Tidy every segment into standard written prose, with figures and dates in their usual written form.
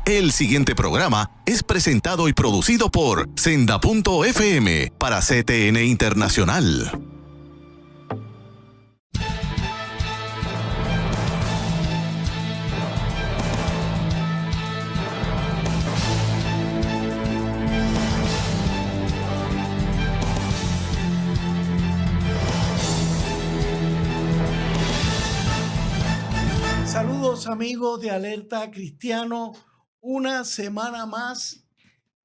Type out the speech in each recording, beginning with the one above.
El siguiente programa es presentado y producido por Senda.fm para CTN Internacional. Saludos amigos de Alerta Cristiano, una semana más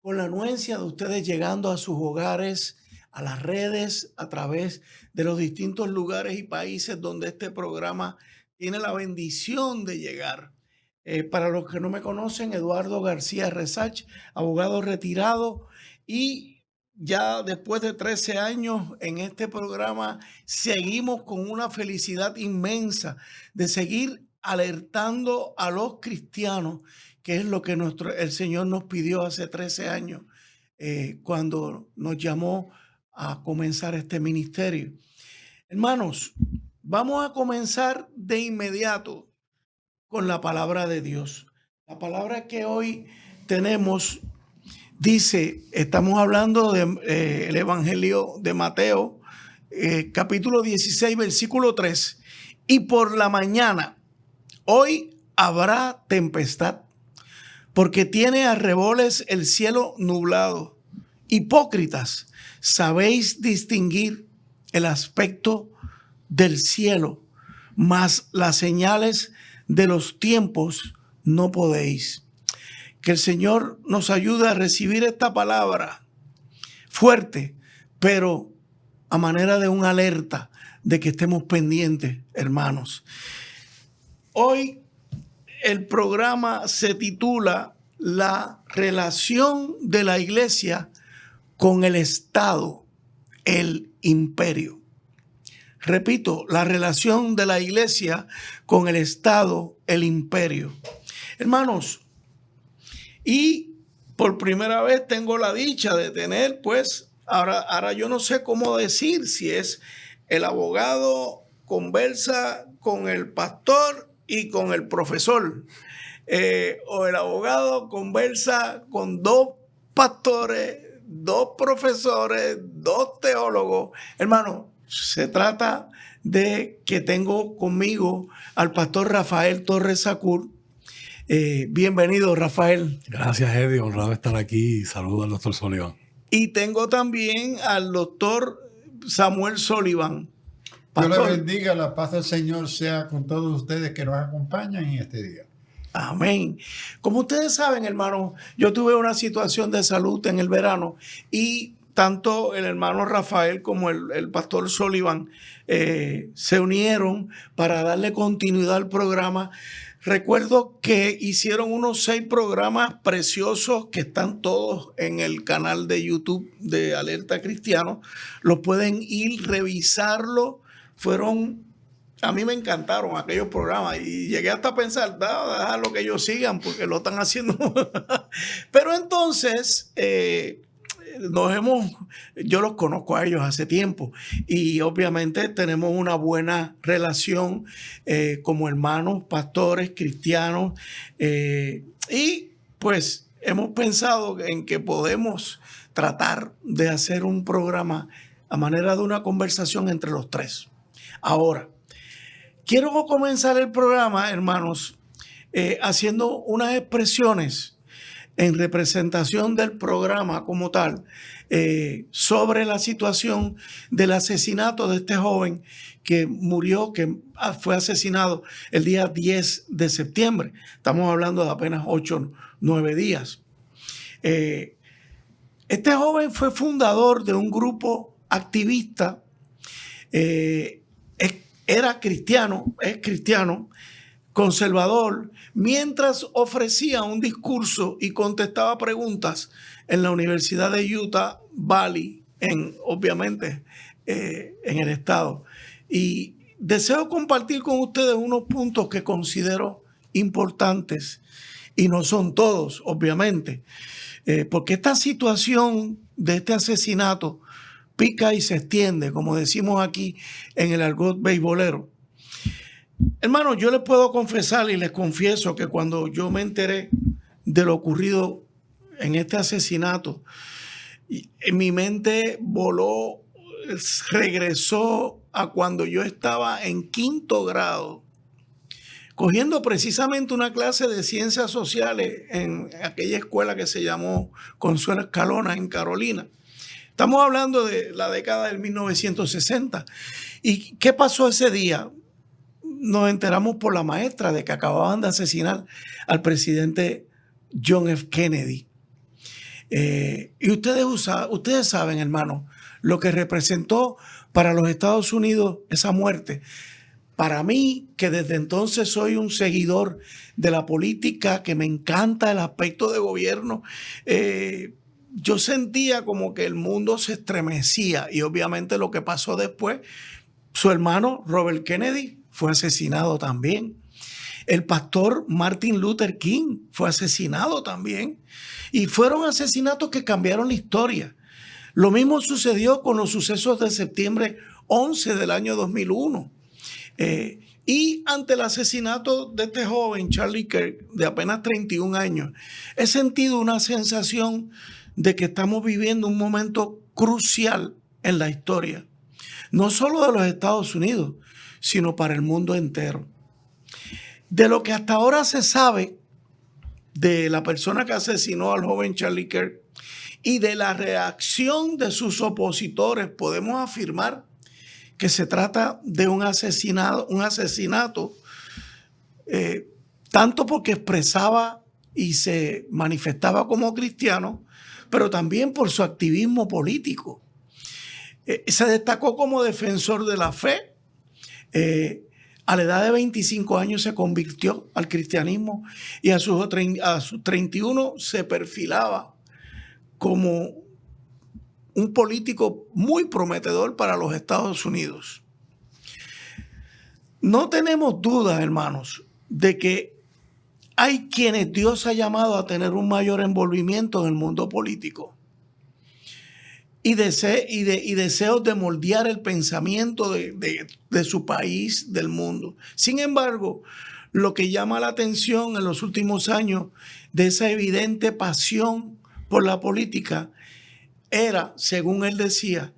con la anuencia de ustedes llegando a sus hogares, a las redes, a través de los distintos lugares y países donde este programa tiene la bendición de llegar. Para los que no me conocen, Eduardo García Resach, abogado retirado, y ya después de 13 años en este programa seguimos con una felicidad inmensa de seguir alertando a los cristianos, que es lo que el Señor nos pidió hace 13 años cuando nos llamó a comenzar este ministerio. Hermanos, vamos a comenzar de inmediato con la palabra de Dios. La palabra que hoy tenemos dice, estamos hablando del Evangelio de Mateo, capítulo 16, versículo 3. Y por la mañana, hoy habrá tempestad, porque tiene arreboles el cielo nublado. Hipócritas, sabéis distinguir el aspecto del cielo, mas las señales de los tiempos no podéis. Que el Señor nos ayude a recibir esta palabra fuerte, pero a manera de una alerta de que estemos pendientes, hermanos. Hoy el programa se titula La relación de la iglesia con el Estado, el imperio. Repito, la relación de la iglesia con el Estado, el imperio. Hermanos, y por primera vez tengo la dicha de tener, pues, ahora yo no sé cómo decir si es el abogado conversa con el pastor y con el profesor, o el abogado conversa con dos pastores, dos profesores, dos teólogos. Hermano, se trata de que tengo conmigo al pastor Rafael Torres Sacur. Bienvenido, Rafael. Gracias, Eddie. Honrado de estar aquí. Saludos al doctor Sullivan. Y tengo también al doctor Samuel Sullivan. Dios le bendiga, la paz del Señor sea con todos ustedes que nos acompañan en este día. Amén. Como ustedes saben, hermanos, yo tuve una situación de salud en el verano y tanto el hermano Rafael como el pastor Sullivan se unieron para darle continuidad al programa. Recuerdo que hicieron unos 6 programas preciosos que están todos en el canal de YouTube de Alerta Cristiano. Los pueden ir, revisarlo. A mí me encantaron aquellos programas y llegué hasta a pensar, déjalo que ellos sigan porque lo están haciendo. Pero entonces, yo los conozco a ellos hace tiempo y obviamente tenemos una buena relación como hermanos, pastores, cristianos, y pues hemos pensado en que podemos tratar de hacer un programa a manera de una conversación entre los tres. Ahora, quiero comenzar el programa, hermanos, haciendo unas expresiones en representación del programa como tal, sobre la situación del asesinato de este joven que murió, que fue asesinado el día 10 de septiembre. Estamos hablando de apenas 8, 9 días. Este joven fue fundador de un grupo activista, era cristiano, es cristiano, conservador, mientras ofrecía un discurso y contestaba preguntas en la Universidad de Utah Valley, obviamente en el estado. Y deseo compartir con ustedes unos puntos que considero importantes, y no son todos, obviamente, porque esta situación de este asesinato pica y se extiende, como decimos aquí en el argot beisbolero. Hermano, yo les puedo confesar y les confieso que cuando yo me enteré de lo ocurrido en este asesinato, en mi mente voló, regresó a cuando yo estaba en 5º grado, cogiendo precisamente una clase de ciencias sociales en aquella escuela que se llamó Consuelo Escalona en Carolina. Estamos hablando de la década del 1960. ¿Y qué pasó ese día? Nos enteramos por la maestra de que acababan de asesinar al presidente John F. Kennedy. Y ustedes saben, hermano, lo que representó para los Estados Unidos esa muerte. Para mí, que desde entonces soy un seguidor de la política, que me encanta el aspecto de gobierno, yo sentía como que el mundo se estremecía. Y obviamente lo que pasó después, su hermano Robert Kennedy fue asesinado también. El pastor Martin Luther King fue asesinado también. Y fueron asesinatos que cambiaron la historia. Lo mismo sucedió con los sucesos de septiembre 11 del año 2001. Y ante el asesinato de este joven, Charlie Kirk, de apenas 31 años, he sentido una sensación de que estamos viviendo un momento crucial en la historia. No solo de los Estados Unidos, sino para el mundo entero. De lo que hasta ahora se sabe de la persona que asesinó al joven Charlie Kirk y de la reacción de sus opositores, podemos afirmar que se trata de un asesinato, tanto porque expresaba y se manifestaba como cristiano, pero también por su activismo político. Se destacó como defensor de la fe. A la edad de 25 años se convirtió al cristianismo y a sus 31 se perfilaba como un político muy prometedor para los Estados Unidos. No tenemos dudas, hermanos, de que hay quienes Dios ha llamado a tener un mayor envolvimiento en el mundo político y deseos de moldear el pensamiento de su país, del mundo. Sin embargo, lo que llama la atención en los últimos años de esa evidente pasión por la política era, según él decía,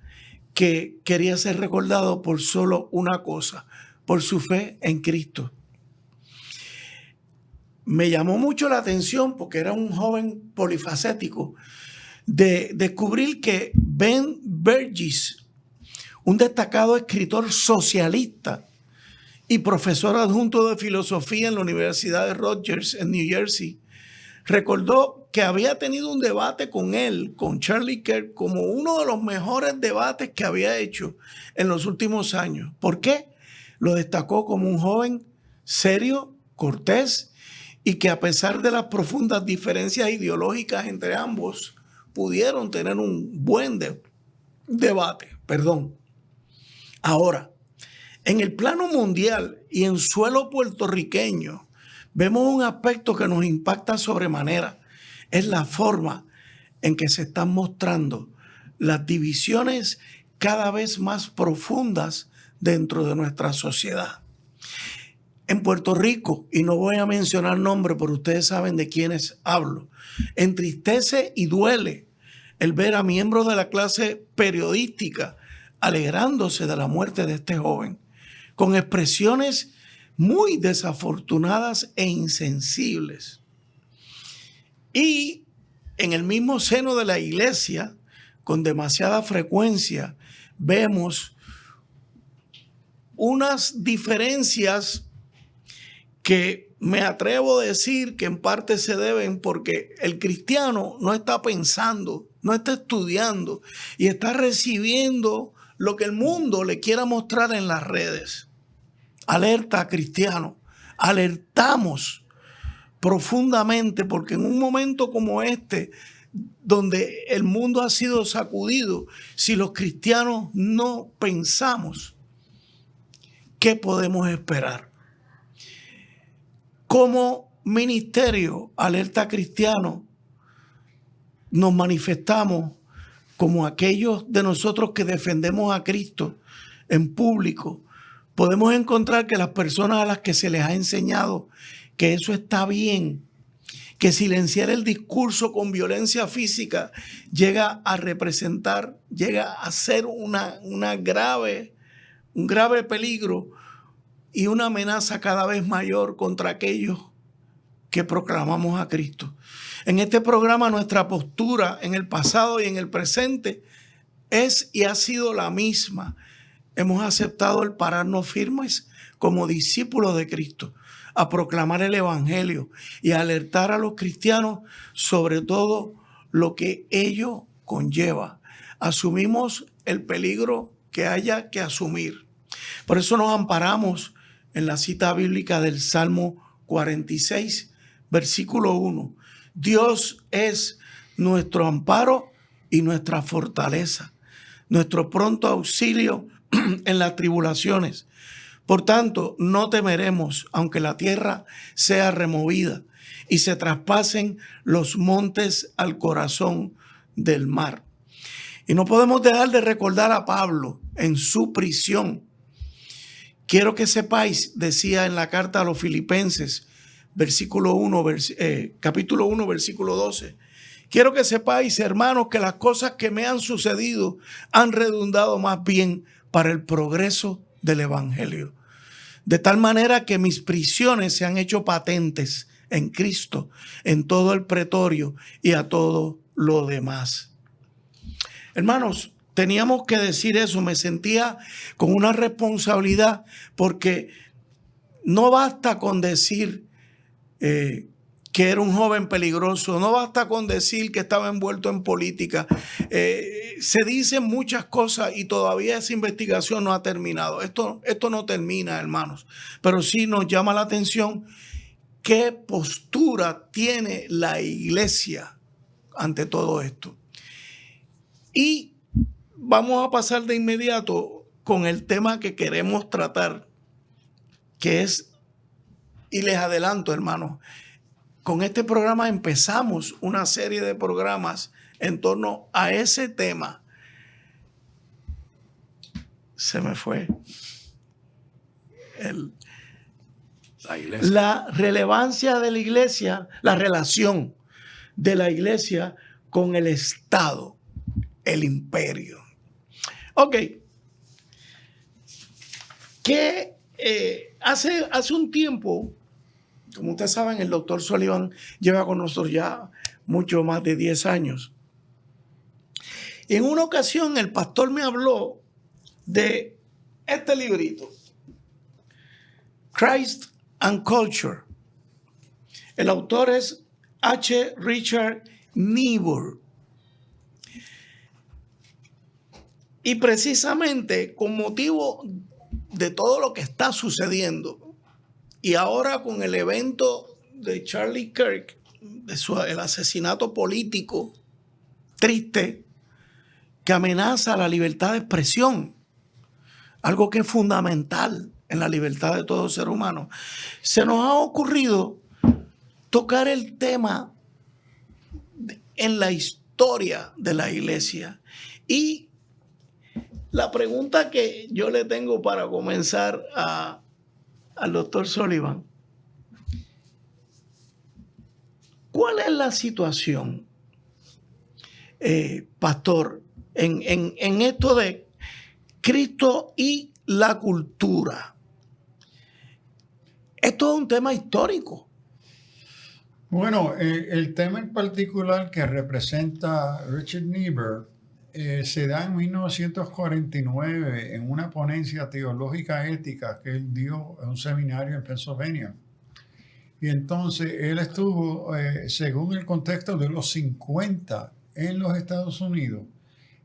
que quería ser recordado por solo una cosa, por su fe en Cristo. Me llamó mucho la atención porque era un joven polifacético, de descubrir que Ben Burgis, un destacado escritor socialista y profesor adjunto de filosofía en la Universidad de Rutgers en New Jersey, recordó que había tenido un debate con él, con Charlie Kirk, como uno de los mejores debates que había hecho en los últimos años. ¿Por qué? Lo destacó como un joven serio, cortés, y que a pesar de las profundas diferencias ideológicas entre ambos, pudieron tener un buen debate. Ahora, en el plano mundial y en suelo puertorriqueño, vemos un aspecto que nos impacta sobremanera. Es la forma en que se están mostrando las divisiones cada vez más profundas dentro de nuestra sociedad. En Puerto Rico, y no voy a mencionar nombres, pero ustedes saben de quiénes hablo, entristece y duele el ver a miembros de la clase periodística alegrándose de la muerte de este joven, con expresiones muy desafortunadas e insensibles. Y en el mismo seno de la iglesia, con demasiada frecuencia, vemos unas diferencias que me atrevo a decir que en parte se deben porque el cristiano no está pensando, no está estudiando y está recibiendo lo que el mundo le quiera mostrar en las redes. Alerta, cristiano, alertamos profundamente porque en un momento como este, donde el mundo ha sido sacudido, si los cristianos no pensamos, ¿qué podemos esperar? Como ministerio Alerta Cristiano nos manifestamos como aquellos de nosotros que defendemos a Cristo en público podemos encontrar que las personas a las que se les ha enseñado que eso está bien, que silenciar el discurso con violencia física llega a representar, llega a ser un grave peligro y una amenaza cada vez mayor contra aquellos que proclamamos a Cristo. En este programa nuestra postura en el pasado y en el presente es y ha sido la misma. Hemos aceptado el pararnos firmes como discípulos de Cristo, a proclamar el Evangelio y a alertar a los cristianos sobre todo lo que ello conlleva. Asumimos el peligro que haya que asumir. Por eso nos amparamos en la cita bíblica del Salmo 46, versículo 1. Dios es nuestro amparo y nuestra fortaleza, nuestro pronto auxilio en las tribulaciones. Por tanto, no temeremos, aunque la tierra sea removida y se traspasen los montes al corazón del mar. Y no podemos dejar de recordar a Pablo en su prisión. Quiero que sepáis, decía en la carta a los Filipenses, capítulo 1, versículo 12. Quiero que sepáis, hermanos, que las cosas que me han sucedido han redundado más bien para el progreso del Evangelio. De tal manera que mis prisiones se han hecho patentes en Cristo, en todo el pretorio y a todo lo demás. Hermanos, teníamos que decir eso. Me sentía con una responsabilidad porque no basta con decir que era un joven peligroso, no basta con decir que estaba envuelto en política. Se dicen muchas cosas y todavía esa investigación no ha terminado. Esto no termina, hermanos, pero sí nos llama la atención qué postura tiene la iglesia ante todo esto. Y vamos a pasar de inmediato con el tema que queremos tratar, que es, y les adelanto, hermanos, con este programa empezamos una serie de programas en torno a ese tema. Se me fue la relevancia de la iglesia, la relación de la iglesia con el Estado, el imperio. Ok. Que hace un tiempo, como ustedes saben, el doctor Sullivan lleva con nosotros ya mucho más de 10 años. Y en una ocasión el pastor me habló de este librito, Christ and Culture. El autor es H. Richard Niebuhr. Y precisamente con motivo de todo lo que está sucediendo, y ahora con el evento de Charlie Kirk, el asesinato político triste que amenaza la libertad de expresión, algo que es fundamental en la libertad de todo ser humano, se nos ha ocurrido tocar el tema en la historia de la iglesia. Y la pregunta que yo le tengo para comenzar al doctor Sullivan: ¿cuál es la situación, pastor, en esto de Cristo y la cultura? Esto es un tema histórico. Bueno, el tema en particular que representa Richard Niebuhr se da en 1949 en una ponencia teológica ética que él dio en un seminario en Pennsylvania. Y entonces él estuvo, según el contexto de los 50 en los Estados Unidos,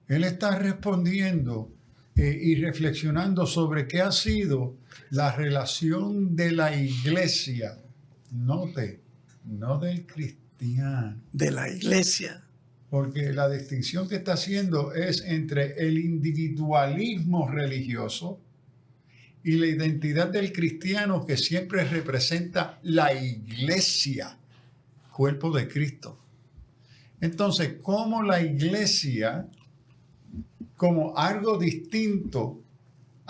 él está respondiendo y reflexionando sobre qué ha sido la relación de la iglesia, no del cristiano. De la iglesia. Porque la distinción que está haciendo es entre el individualismo religioso y la identidad del cristiano, que siempre representa la iglesia, cuerpo de Cristo. Entonces, ¿cómo la iglesia, como algo distinto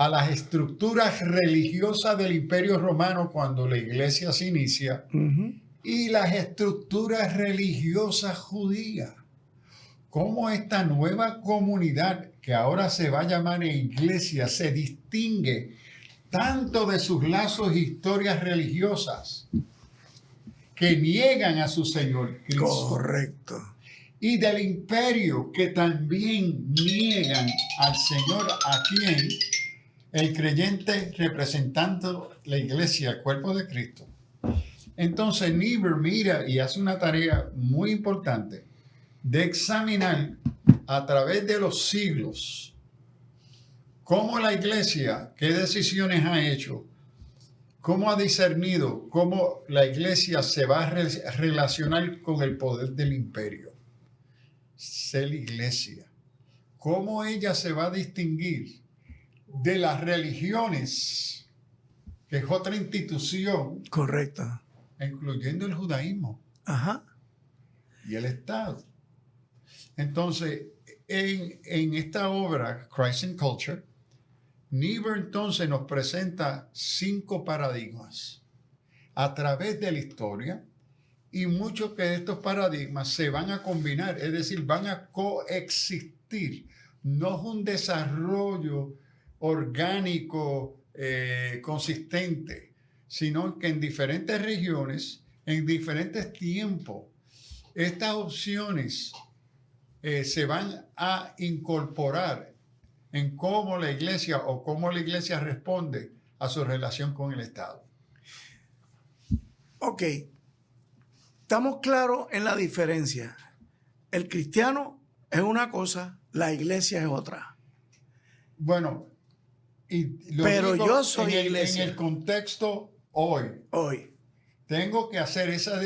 a las estructuras religiosas del Imperio Romano cuando la iglesia se inicia y las estructuras religiosas judías. Cómo esta nueva comunidad, que ahora se va a llamar iglesia, se distingue tanto de sus lazos e historias religiosas que niegan a su Señor Cristo. Correcto. Y del imperio, que también niegan al Señor, a quien el creyente representando la iglesia, el cuerpo de Cristo. Entonces Niebuhr mira y hace una tarea muy importante de examinar a través de los siglos cómo la iglesia, qué decisiones ha hecho, cómo ha discernido, cómo la iglesia se va a relacionar con el poder del imperio. Ser la iglesia. Cómo ella se va a distinguir de las religiones, que es otra institución. Correcto. Incluyendo el judaísmo. Ajá. Y el Estado. Entonces, en esta obra, Christ and Culture, Niebuhr entonces nos presenta 5 paradigmas a través de la historia, y muchos de estos paradigmas se van a combinar, es decir, van a coexistir. No es un desarrollo orgánico consistente, sino que en diferentes regiones, en diferentes tiempos, estas opciones se van a incorporar en cómo la iglesia o cómo la iglesia responde a su relación con el Estado. Ok. Estamos claros en la diferencia. El cristiano es una cosa, la iglesia es otra. Bueno, pero yo soy iglesia. En el contexto hoy. Tengo que hacer esa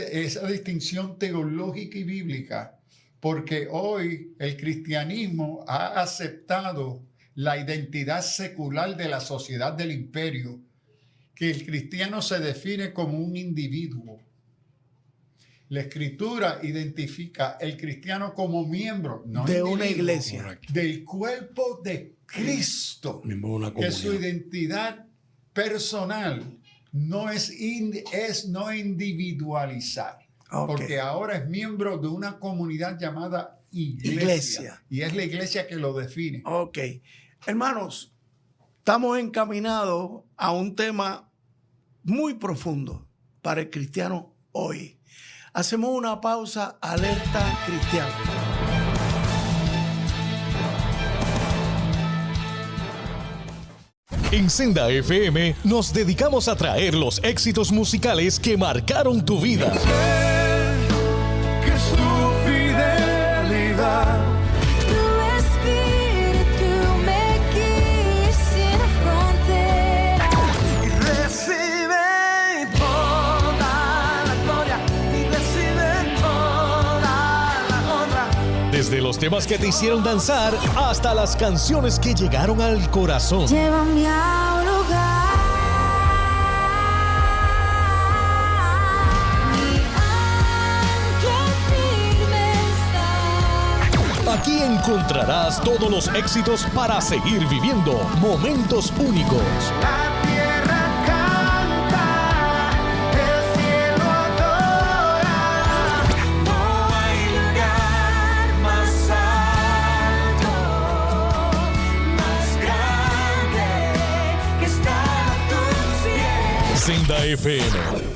distinción teológica y bíblica, porque hoy el cristianismo ha aceptado la identidad secular de la sociedad del imperio, que el cristiano se define como un individuo. La Escritura identifica el cristiano como miembro de una iglesia, del cuerpo de Cristo, que su identidad personal no es no individualizar, porque ahora es miembro de una comunidad llamada iglesia, y es la iglesia que lo define. Ok. Hermanos, estamos encaminados a un tema muy profundo para el cristiano hoy. Hacemos una pausa, alerta cristiana. En Senda FM nos dedicamos a traer los éxitos musicales que marcaron tu vida. Que su fidelidad, tu espíritu me guíe sin frontera. Y recibe toda la gloria y recibe toda la honra. Desde los temas que te hicieron danzar hasta las canciones que llegaron al corazón. Llévame a un lugar. Mi ángel firme está. Aquí encontrarás todos los éxitos para seguir viviendo momentos únicos. La tierra canta, el cielo adora. No hay lugar más alto, más grande que estar a tus pies. Senda FM.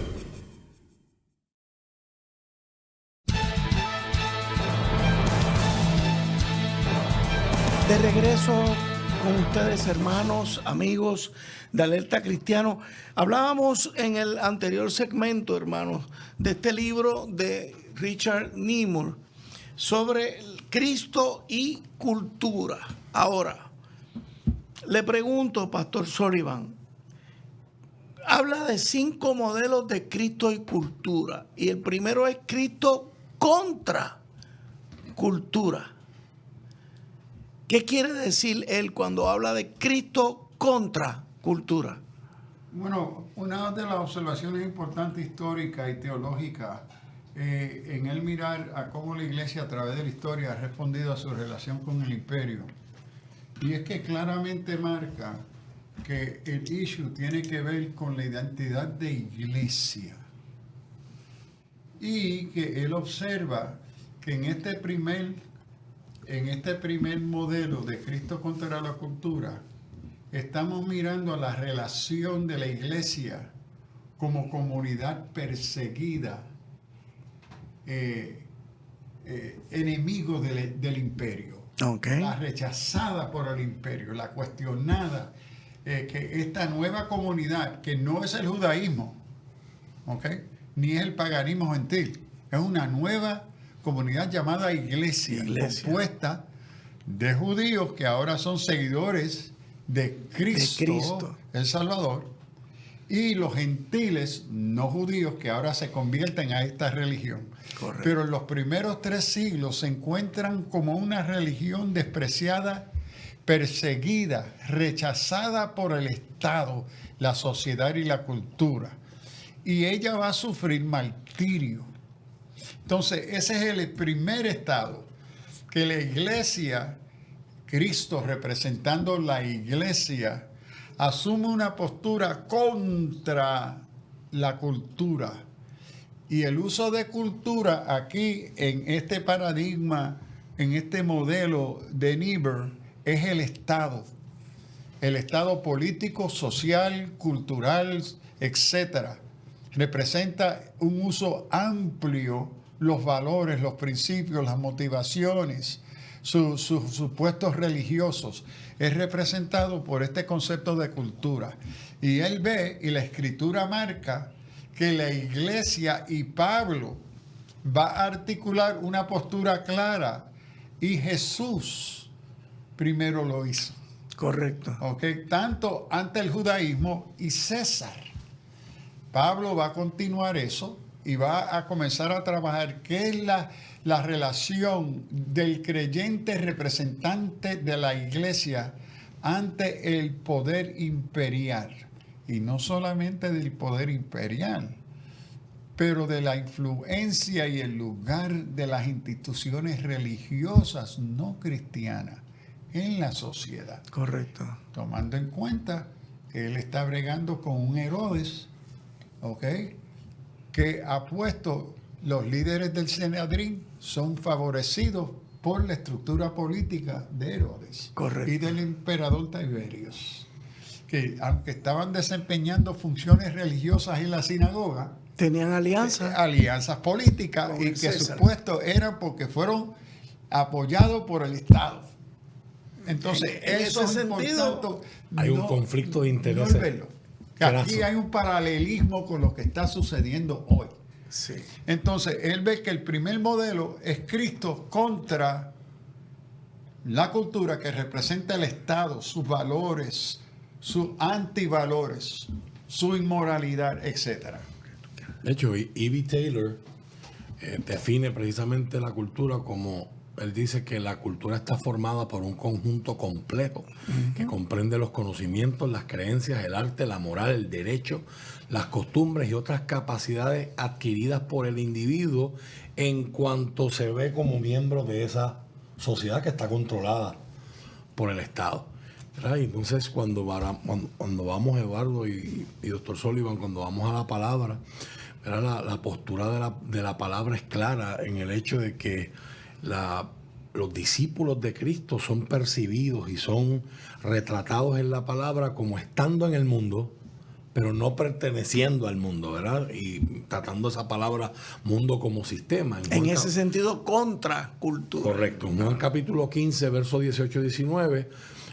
De regreso con ustedes, hermanos, amigos de Alerta Cristiano. Hablábamos en el anterior segmento, hermanos, de este libro de Richard Niebuhr sobre Cristo y cultura. Ahora, le pregunto, Pastor Sullivan, habla de 5 modelos de Cristo y cultura. Y el primero es Cristo contra cultura. ¿Qué quiere decir él cuando habla de Cristo contra cultura? Bueno, una de las observaciones importantes históricas y teológicas en el mirar a cómo la iglesia a través de la historia ha respondido a su relación con el imperio, y es que claramente marca que el issue tiene que ver con la identidad de iglesia. Y que él observa que en este primer modelo de Cristo contra la cultura, estamos mirando a la relación de la iglesia como comunidad perseguida, enemigo del imperio, la rechazada por el imperio, la cuestionada, que esta nueva comunidad, que no es el judaísmo, ni es el paganismo gentil, es una nueva comunidad llamada iglesia. Compuesta de judíos que ahora son seguidores de Cristo, el Salvador, y los gentiles no judíos que ahora se convierten a esta religión. Correcto. Pero en los primeros 3 siglos se encuentran como una religión despreciada, perseguida, rechazada por el Estado, la sociedad y la cultura. Y ella va a sufrir martirio. Entonces, ese es el primer estado, que la iglesia, Cristo representando la iglesia, asume una postura contra la cultura. Y el uso de cultura aquí, en este paradigma, en este modelo de Niebuhr, es el Estado político, social, cultural, etc. Representa un uso amplio, los valores, los principios, las motivaciones, sus supuestos religiosos. Es representado por este concepto de cultura. Y él ve, y la escritura marca, que la iglesia y Pablo va a articular una postura clara, y Jesús primero lo hizo. Correcto. Tanto ante el judaísmo y César. Pablo va a continuar eso y va a comenzar a trabajar qué es la relación del creyente representante de la iglesia ante el poder imperial. Y no solamente del poder imperial, pero de la influencia y el lugar de las instituciones religiosas no cristianas en la sociedad. Correcto. Tomando en cuenta que él está bregando con un Herodes, que ha puesto, los líderes del Sanedrín son favorecidos por la estructura política de Herodes. Correcto. Y del emperador Tiberios, que aunque estaban desempeñando funciones religiosas en la sinagoga, tenían alianzas políticas, con y que César. supuesto eran porque fueron apoyados por el Estado. Entonces, en eso ese es sentido, importante. Hay un conflicto de intereses. No verlo. Aquí hay un paralelismo con lo que está sucediendo hoy. Sí. Entonces, él ve que el primer modelo es Cristo contra la cultura, que representa el Estado, sus valores, sus antivalores, su inmoralidad, etc. De hecho, E.B. Taylor define precisamente la cultura como, él dice que la cultura está formada por un conjunto complejo que comprende los conocimientos, las creencias, el arte, la moral, el derecho, las costumbres y otras capacidades adquiridas por el individuo en cuanto se ve como miembro de esa sociedad que está controlada por el Estado. ¿Verdad? Y entonces cuando vamos, Eduardo y doctor Sullivan, cuando vamos a la palabra, ¿verdad? La postura de la palabra es clara en el hecho de que los discípulos de Cristo son percibidos y son retratados en la palabra como estando en el mundo, pero no perteneciendo al mundo, ¿verdad? Y tratando esa palabra mundo como sistema. En ese sentido, contra cultura. Correcto. En Juan capítulo 15, versos 18-19,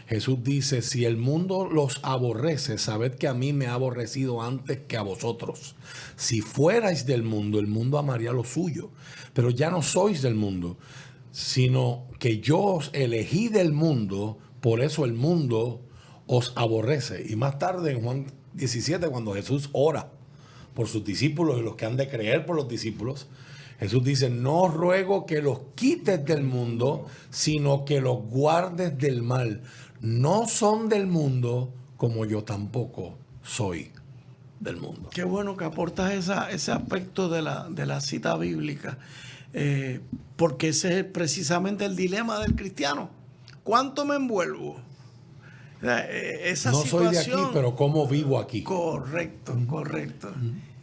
Jesús dice: si el mundo los aborrece, sabed que a mí me ha aborrecido antes que a vosotros. Si fuerais del mundo, el mundo amaría lo suyo. Pero ya no sois del mundo, sino que yo os elegí del mundo, por eso el mundo os aborrece. Y más tarde, en Juan 17, cuando Jesús ora por sus discípulos y los que han de creer por los discípulos, Jesús dice: no os ruego que los quites del mundo, sino que los guardes del mal. No son del mundo, como yo tampoco soy del mundo. Qué bueno que aportas ese aspecto de la cita bíblica, porque ese es precisamente el dilema del cristiano. ¿Cuánto me envuelvo Esa No soy de aquí, situación. pero ¿cómo vivo aquí? Correcto, correcto.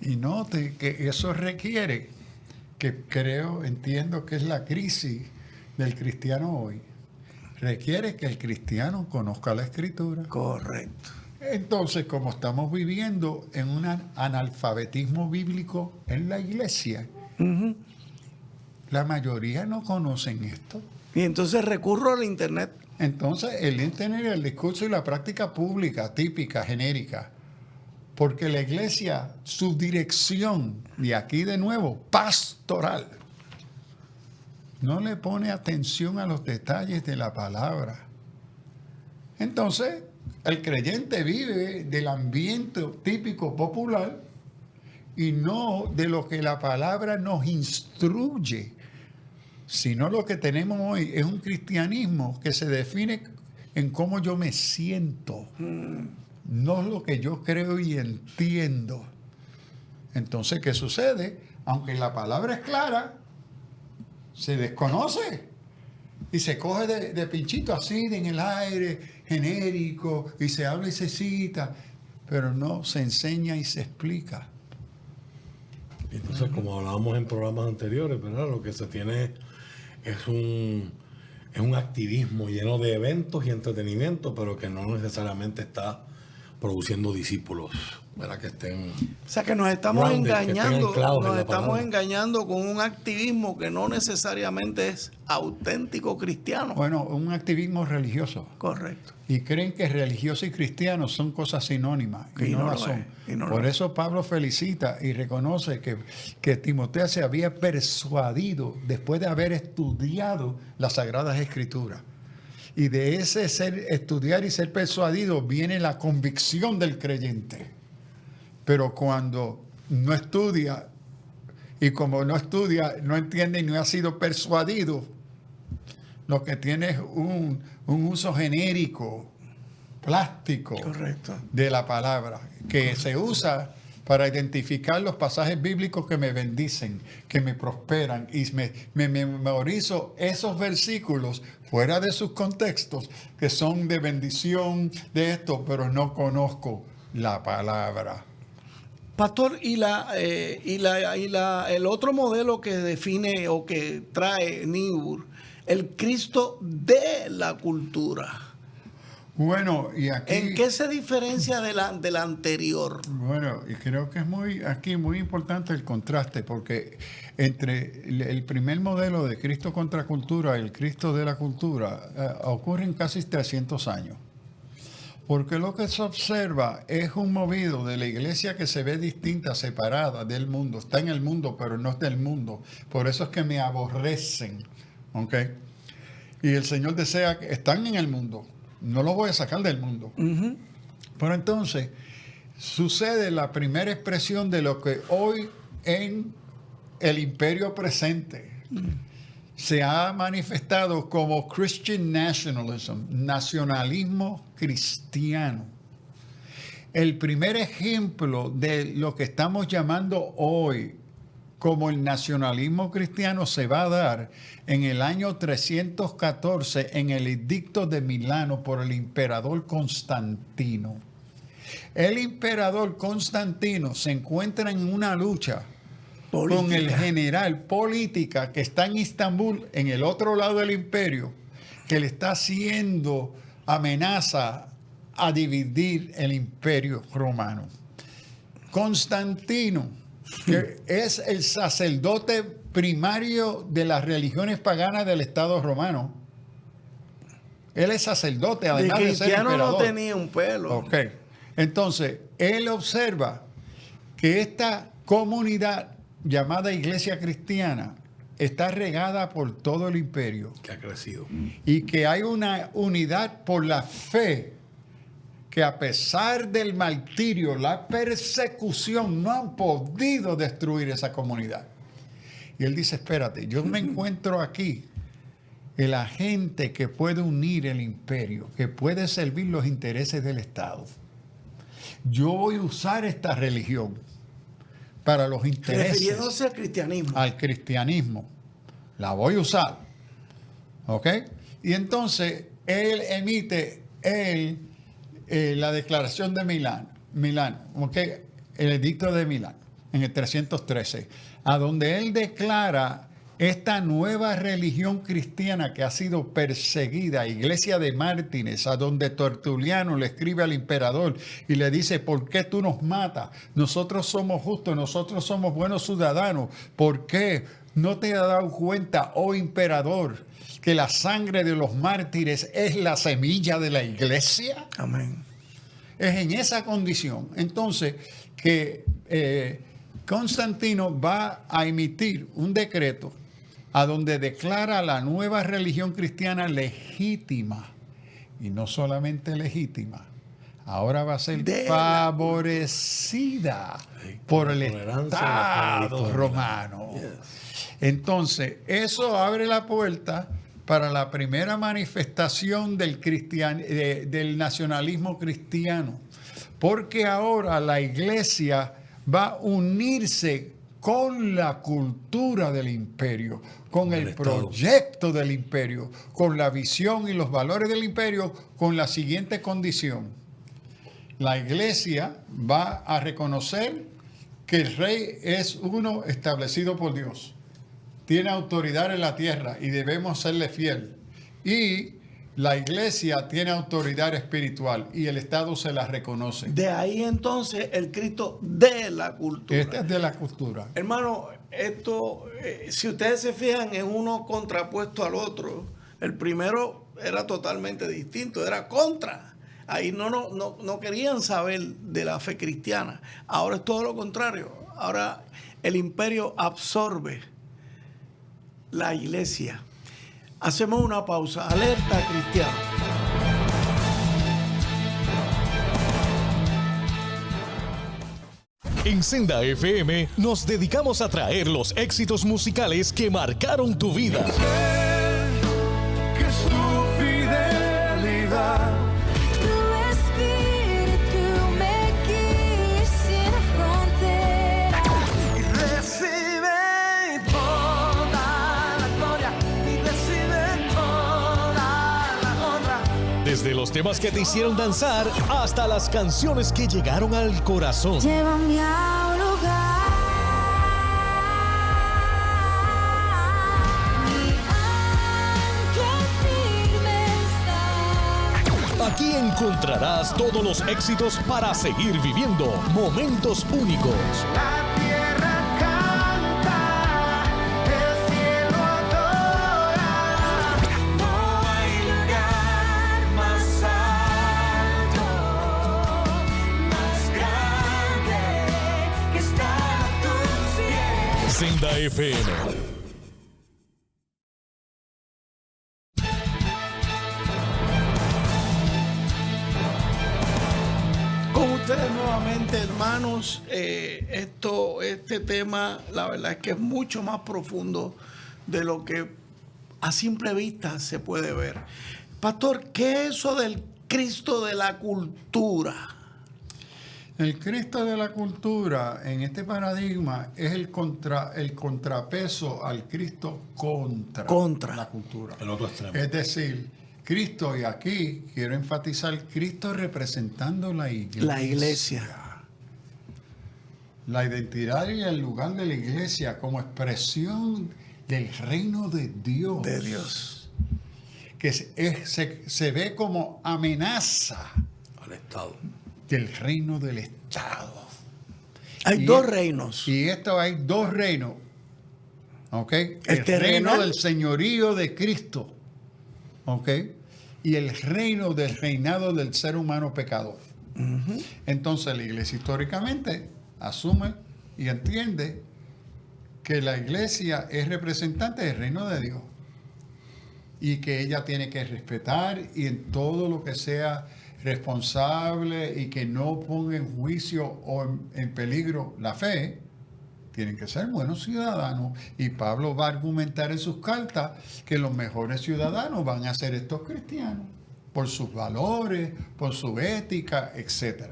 Y note que eso requiere, que entiendo que es la crisis del cristiano hoy, requiere que el cristiano conozca la Escritura. Correcto. Entonces, como estamos viviendo en un analfabetismo bíblico en la iglesia, la mayoría no conocen esto. Y entonces recurro al Internet. Entonces, el Internet, el discurso y la práctica pública, típica, genérica, porque la iglesia, su dirección, y aquí de nuevo, pastoral, no le pone atención a los detalles de la palabra. Entonces, el creyente vive del ambiente típico popular y no de lo que la palabra nos instruye, sino lo que tenemos hoy es un cristianismo que se define en cómo yo me siento, no lo que yo creo y entiendo. Entonces, ¿qué sucede? Aunque la palabra es clara, se desconoce y se coge de pinchito así en el aire, genérico, y se habla y se cita, pero no se enseña y se explica. Entonces, como hablábamos en programas anteriores, ¿verdad? Lo que se tiene es un activismo lleno de eventos y entretenimiento, pero que no necesariamente está produciendo discípulos, ¿verdad? Que estén... O sea que nos estamos grounded, que estén engañando, anclados en nos la estamos palabra. engañando con un activismo que no necesariamente es auténtico cristiano. Bueno, un activismo religioso. Correcto. Y creen que religioso y cristiano son cosas sinónimas. Y, Y no no lo lo son. es, y no Por lo eso Pablo felicita y reconoce que Timoteo se había persuadido después de haber estudiado las Sagradas Escrituras. Y de ese estudiar y ser persuadido viene la convicción del creyente. Pero cuando no estudia, y como no estudia, no entiende y no ha sido persuadido, lo que tiene es un uso genérico, plástico, Correcto. de la palabra, que se usa para identificar los pasajes bíblicos que me bendicen, que me prosperan, y me memorizo esos versículos fuera de sus contextos, que son de bendición de esto, pero no conozco la palabra. Pastor, el otro modelo que define o que trae Niebuhr, el Cristo de la cultura. Bueno, y aquí... ¿En qué se diferencia de la anterior? Bueno, y creo que es muy importante el contraste, porque entre el primer modelo de Cristo contra cultura y el Cristo de la cultura ocurren casi 300 años. Porque lo que se observa es un movido de la iglesia que se ve distinta, separada del mundo. Está en el mundo, pero no es del mundo. Por eso es que me aborrecen. ¿Ok? Y el Señor desea que están en el mundo. No los voy a sacar del mundo. Pero entonces sucede la primera expresión de lo que hoy en el imperio presente se ha manifestado como Christian nationalism, nacionalismo cristiano. El primer ejemplo de lo que estamos llamando hoy como el nacionalismo cristiano se va a dar en el año 314 en el Edicto de Milano por el emperador Constantino. El emperador Constantino se encuentra en una lucha con el general política que está en Istambul, en el otro lado del imperio, que le está haciendo amenaza a dividir el imperio romano. Constantino, que es el sacerdote primario de las religiones paganas del Estado romano. Él es sacerdote, además de ser cristiano emperador. no tenía un pelo. Ok. Entonces, él observa que esta comunidad llamada Iglesia Cristiana está regada por todo el imperio Que ha crecido. y que hay una unidad por la fe que a pesar del martirio, la persecución, no han podido destruir esa comunidad. Y él dice, espérate, yo me encuentro aquí el agente que puede unir el imperio, que puede servir los intereses del Estado. Yo voy a usar esta religión para los intereses Refiriéndose al cristianismo. al cristianismo. La voy a usar. ¿Ok? Y entonces él emite la declaración de Milán, ¿okay? El edicto de Milán, en el 313, a donde él declara esta nueva religión cristiana que ha sido perseguida, iglesia de mártires, a donde Tertuliano le escribe al emperador y le dice: ¿por qué tú nos matas? Nosotros somos justos, nosotros somos buenos ciudadanos. ¿Por qué no te has dado cuenta, oh emperador, que la sangre de los mártires es la semilla de la iglesia? Amén. Es en esa condición entonces que Constantino va a emitir un decreto a donde declara la nueva religión cristiana legítima, y no solamente legítima, ahora va a ser favorecida por el Estado romano. Entonces, eso abre la puerta para la primera manifestación del nacionalismo cristiano, porque ahora la iglesia va a unirse con la cultura del imperio, con el proyecto del imperio, con la visión y los valores del imperio, con la siguiente condición: la iglesia va a reconocer que el rey es uno establecido por Dios, tiene autoridad en la tierra y debemos serle fiel. Y la iglesia tiene autoridad espiritual y el Estado se la reconoce. De ahí entonces el Cristo de la cultura. Este es de la cultura. Hermano, esto, si ustedes se fijan, es uno contrapuesto al otro. El primero era totalmente distinto, era contra. Ahí no querían saber de la fe cristiana. Ahora es todo lo contrario. Ahora el imperio absorbe la iglesia. Hacemos una pausa. Alerta cristiano. En Senda FM nos dedicamos a traer los éxitos musicales que marcaron tu vida. Que su fidelidad, tu espíritu me guíe sin fronteras. Y recibe toda la gloria, y recibe toda la honra. Desde los temas que te hicieron danzar hasta las canciones que llegaron al corazón. Llévame a un lugar. Mi ancla firme está. Aquí encontrarás todos los éxitos para seguir viviendo momentos únicos. La tierra canta, el cielo adora. No hay lugar más alto, más grande que estar a tus pies. Senda FM. Con ustedes nuevamente, hermanos. Este tema, la verdad es que es mucho más profundo de lo que a simple vista se puede ver. Pastor, ¿qué es eso del Cristo de la cultura? El Cristo de la cultura, en este paradigma, es el contrapeso al Cristo contra la cultura. El otro extremo. Es decir, Cristo, y aquí quiero enfatizar, Cristo representando la iglesia. La iglesia. La identidad y el lugar de la iglesia como expresión del reino de Dios. De Dios. Que se ve como amenaza Al Estado. del reino del Estado. Hay dos reinos. Y esto hay dos reinos. ¿Ok? El terrenal. reino del señorío de Cristo. ¿Ok? Y el reino del reinado del ser humano pecador. Entonces la iglesia históricamente asume y entiende que la iglesia es representante del reino de Dios. Y que ella tiene que respetar y en todo lo que sea responsable y que no ponga en juicio o en peligro la fe, tienen que ser buenos ciudadanos. Y Pablo va a argumentar en sus cartas que los mejores ciudadanos van a ser estos cristianos, por sus valores, por su ética, etc.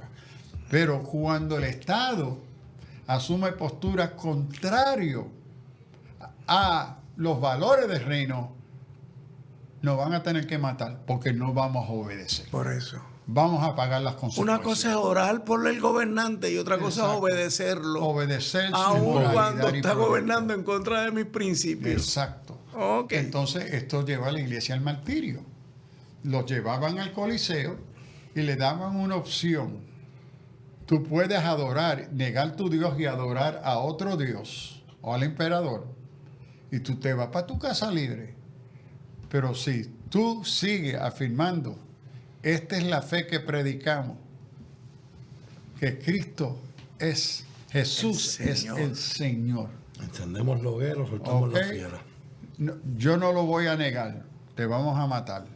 Pero cuando el Estado asume posturas contrarias a los valores del reino, nos van a tener que matar porque no vamos a obedecer. Por eso. vamos a pagar las consecuencias. Una cosa es orar por el gobernante y otra cosa es Exacto. obedecerlo. Obedecer su aun moralidad cuando y está proyecto. gobernando en contra de mis principios. Exacto. Ok. Entonces, esto lleva a la iglesia al martirio. Los llevaban al Coliseo y le daban una opción. Tú puedes adorar, negar tu Dios y adorar a otro Dios o al emperador. Y tú te vas para tu casa libre. Pero si tú sigues afirmando, esta es la fe que predicamos, que Cristo es, Jesús El es Señor. el Señor. Encendemos los hogueros, soltamos Ok. la fiera. No, yo no lo voy a negar, te vamos a matar.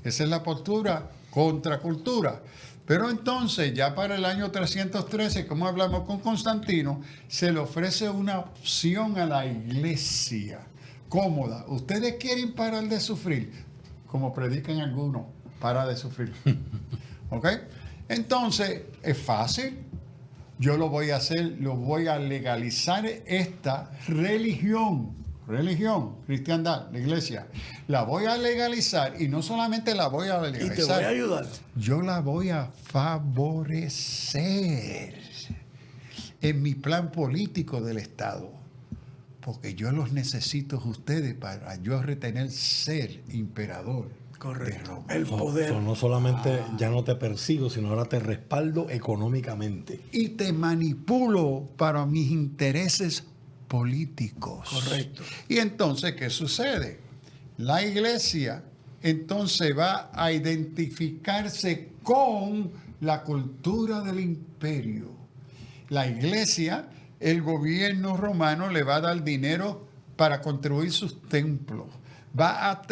Esa es la postura contra cultura. Pero entonces, ya para el año 313, como hablamos con Constantino, se le ofrece una opción a la iglesia cómoda. ¿Ustedes quieren parar de sufrir? Como predican algunos, para de sufrir. ¿Ok? Entonces, es fácil. Yo lo voy a hacer, lo voy a legalizar esta religión, cristiandad, la iglesia. La voy a legalizar y no solamente la voy a Y legalizar. te voy a ayudar. Yo la voy a favorecer en mi plan político del Estado, porque yo los necesito a ustedes para yo retener ser imperador. Correcto. de Roma. El poder. No solamente ya no te persigo, sino ahora te respaldo económicamente. Y te manipulo para mis intereses políticos. Correcto. Y entonces, ¿qué sucede? La iglesia entonces va a identificarse con la cultura del imperio. La iglesia, el gobierno romano le va a dar dinero para construir sus templos. Va a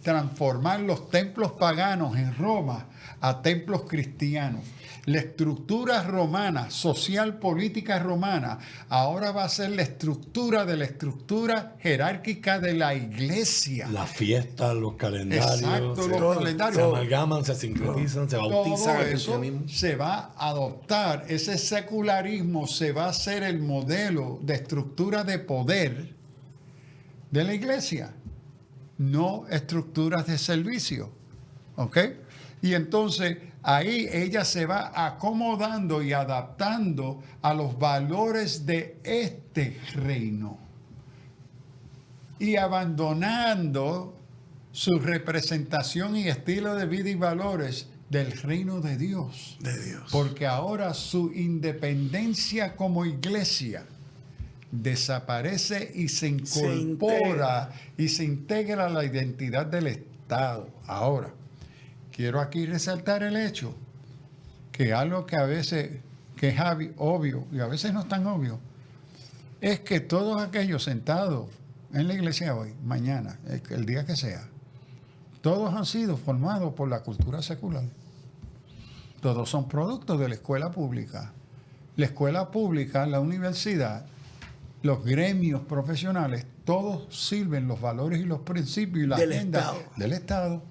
transformar los templos paganos en Roma a templos cristianos. La estructura romana, social, política romana, ahora va a ser la estructura de la estructura jerárquica de la iglesia. Las fiestas, los calendarios, Exacto, se, los se calendarios. amalgaman, se sincretizan, se bautizan Todo al eso cristianismo. se va a adoptar, ese secularismo se va a hacer el modelo de estructura de poder de la iglesia, no estructuras de servicio. ¿Ok? Y entonces ahí ella se va acomodando y adaptando a los valores de este reino y abandonando su representación y estilo de vida y valores del reino de Dios. De Dios. Porque ahora su independencia como iglesia desaparece y se incorpora y se integra a la identidad del Estado. Ahora, quiero aquí resaltar el hecho que algo que a veces que es obvio y a veces no es tan obvio, es que todos aquellos sentados en la iglesia hoy, mañana, el día que sea, todos han sido formados por la cultura secular. Todos son productos de la escuela pública. La escuela pública, la universidad, los gremios profesionales, todos sirven los valores y los principios y la Del agenda Estado. del Estado.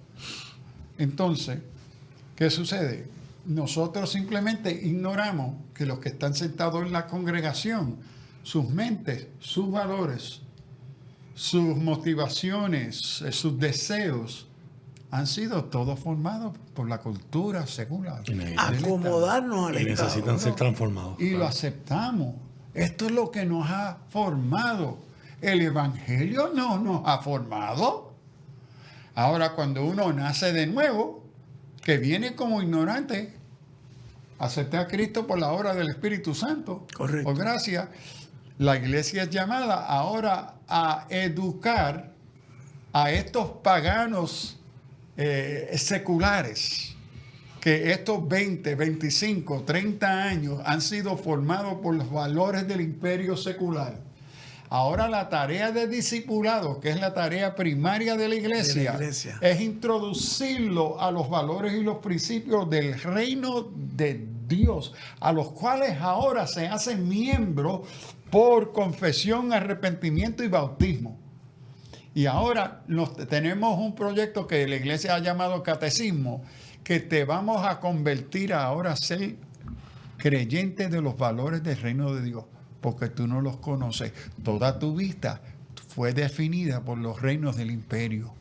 Entonces, ¿qué sucede? Nosotros simplemente ignoramos que los que están sentados en la congregación, sus mentes, sus valores, sus motivaciones, sus deseos, han sido todos formados por la cultura secular. Y del Estado. Acomodarnos al Y Estado. necesitan ser transformados. Y lo aceptamos. Esto es lo que nos ha formado. El Evangelio no nos ha formado. Ahora, cuando uno nace de nuevo, que viene como ignorante, acepté a Cristo por la obra del Espíritu Santo. Correcto. Por gracia, la iglesia es llamada ahora a educar a estos paganos seculares, que estos 20, 25, 30 años han sido formados por los valores del imperio secular. Ahora la tarea de discipulado, que es la tarea primaria de la iglesia, es introducirlo a los valores y los principios del reino de Dios, a los cuales ahora se hacen miembros por confesión, arrepentimiento y bautismo. Y ahora tenemos un proyecto que la iglesia ha llamado catecismo, que te vamos a convertir ahora a ser creyente de los valores del reino de Dios, porque tú no los conoces. Toda tu vista fue definida por los reinos del imperio.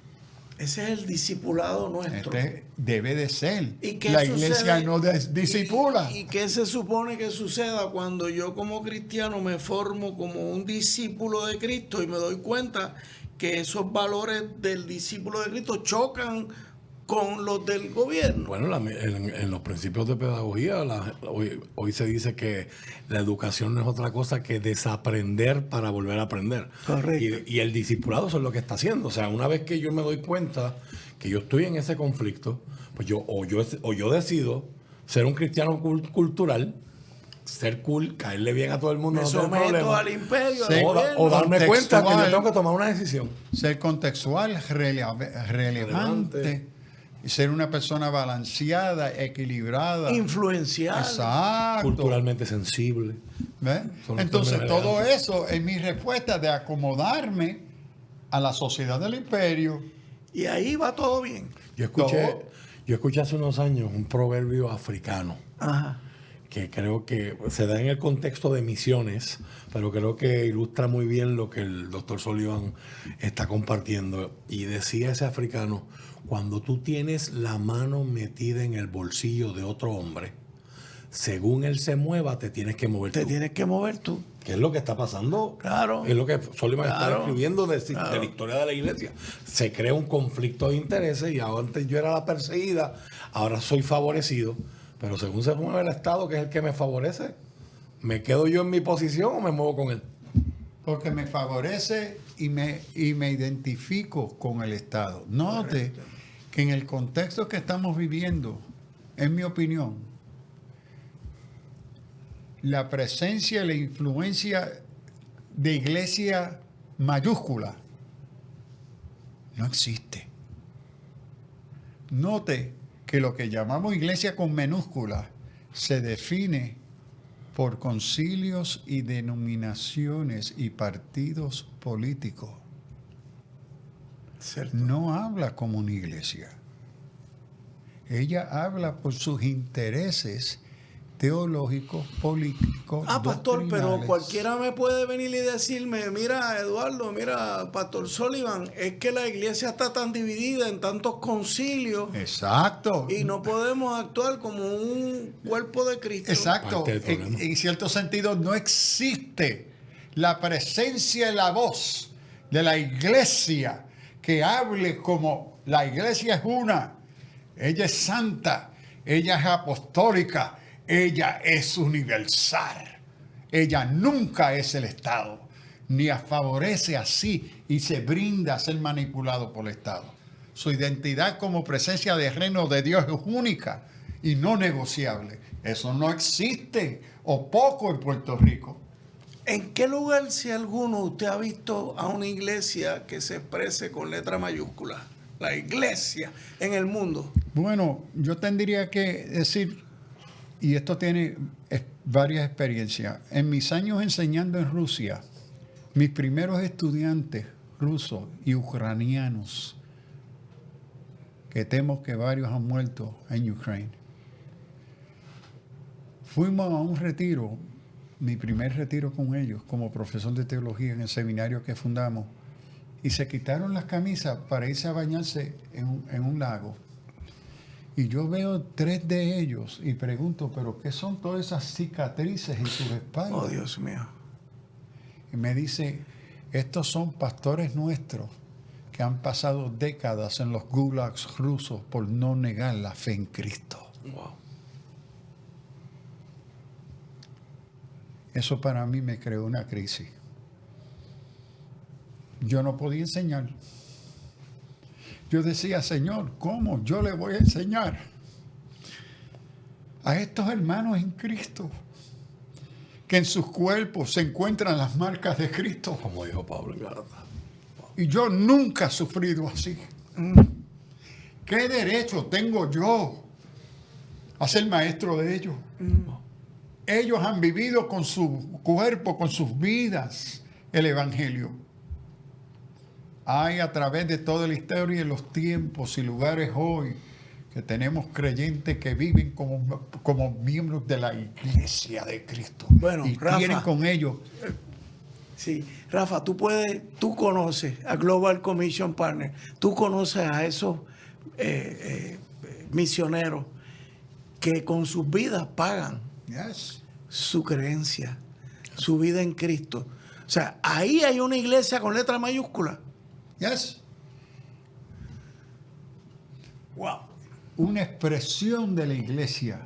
Ese es el discipulado nuestro. Debe de ser. ¿Y qué La sucede? iglesia no disipula. ¿Y qué se supone que suceda cuando yo como cristiano me formo como un discípulo de Cristo y me doy cuenta que esos valores del discípulo de Cristo chocan con los del gobierno? Bueno, en los principios de pedagogía, hoy se dice que la educación no es otra cosa que desaprender para volver a aprender. Correcto. Y el discipulado eso es lo que está haciendo. O sea, una vez que yo me doy cuenta que yo estoy en ese conflicto, pues yo decido ser un cristiano cultural, ser cool, caerle bien a todo el mundo, Me no tener someto problemas. al imperio, Sí. al O gobierno. darme cuenta que yo Contextual. tengo que tomar una decisión. Ser contextual, relevante. Y ser una persona balanceada, equilibrada. Influencial. Exacto. Culturalmente sensible. ¿Ves? Son los Entonces, términos todo elegantes. eso es mi respuesta de acomodarme a la sociedad del imperio. Y ahí va todo bien. Yo escuché hace unos años un proverbio africano Ajá. que creo que se da en el contexto de misiones, pero creo que ilustra muy bien lo que el doctor Sullivan está compartiendo. Y decía ese africano, cuando tú tienes la mano metida en el bolsillo de otro hombre, según él se mueva, te tienes que mover Te tú. tienes que mover tú. ¿Qué es lo que está pasando? Claro. Es lo que Sullivan está Claro. escribiendo de Claro. la historia de la iglesia. Se crea un conflicto de intereses y antes yo era la perseguida, ahora soy favorecido, pero según se mueve el Estado, que es el que me favorece, ¿me quedo yo en mi posición o me muevo con él? Porque me favorece y me identifico con el Estado. Note que en el contexto que estamos viviendo, en mi opinión, la presencia y la influencia de iglesia mayúscula no existe. Note que lo que llamamos iglesia con minúscula se define por concilios y denominaciones y partidos políticos. Cierto. No habla como una iglesia. Ella habla por sus intereses teológicos, políticos. Pastor, pero doctrinales. cualquiera me puede venir y decirme, mira, Eduardo, mira, Pastor Sullivan, es que la iglesia está tan dividida en tantos concilios Exacto. y no podemos actuar como un cuerpo de Cristo. Exacto. Parte del problema. En cierto sentido, no existe la presencia y la voz de la iglesia que hable como la iglesia es una. Ella es santa, ella es apostólica, ella es universal. Ella nunca es el Estado, ni favorece así y se brinda a ser manipulado por el Estado. Su identidad como presencia de reino de Dios es única y no negociable. Eso no existe o poco en Puerto Rico. ¿En qué lugar, si alguno, usted ha visto a una iglesia que se exprese con letra mayúscula? La iglesia en el mundo. Bueno, yo tendría que decir, y esto tiene varias experiencias. En mis años enseñando en Rusia, mis primeros estudiantes rusos y ucranianos, que temo que varios han muerto en Ucrania, fuimos a un retiro, mi primer retiro con ellos, como profesor de teología en el seminario que fundamos, y se quitaron las camisas para irse a bañarse en un lago. Y yo veo 3 de ellos y pregunto, ¿pero qué son todas esas cicatrices en sus espaldas? Oh, Dios mío. Y me dice, estos son pastores nuestros que han pasado décadas en los gulags rusos por no negar la fe en Cristo. Wow. Eso para mí me creó una crisis. Yo no podía enseñar. Yo decía, Señor, ¿cómo yo le voy a enseñar a estos hermanos en Cristo que en sus cuerpos se encuentran las marcas de Cristo? Como dijo Pablo en Gálatas. Y yo nunca he sufrido así. ¿Qué derecho tengo yo a ser maestro de ellos? Ellos han vivido con su cuerpo, con sus vidas, el Evangelio. Hay a través de toda la historia y los tiempos y lugares hoy que tenemos creyentes que viven como miembros de la iglesia de Cristo. Bueno, y Rafa, tienen con ellos Sí, Rafa, tú conoces a Global Commission Partner, tú conoces a esos misioneros que con sus vidas pagan Yes. su creencia, su vida en Cristo. O sea, ahí hay una iglesia con letra mayúscula. Yes. Wow. Una expresión de la iglesia.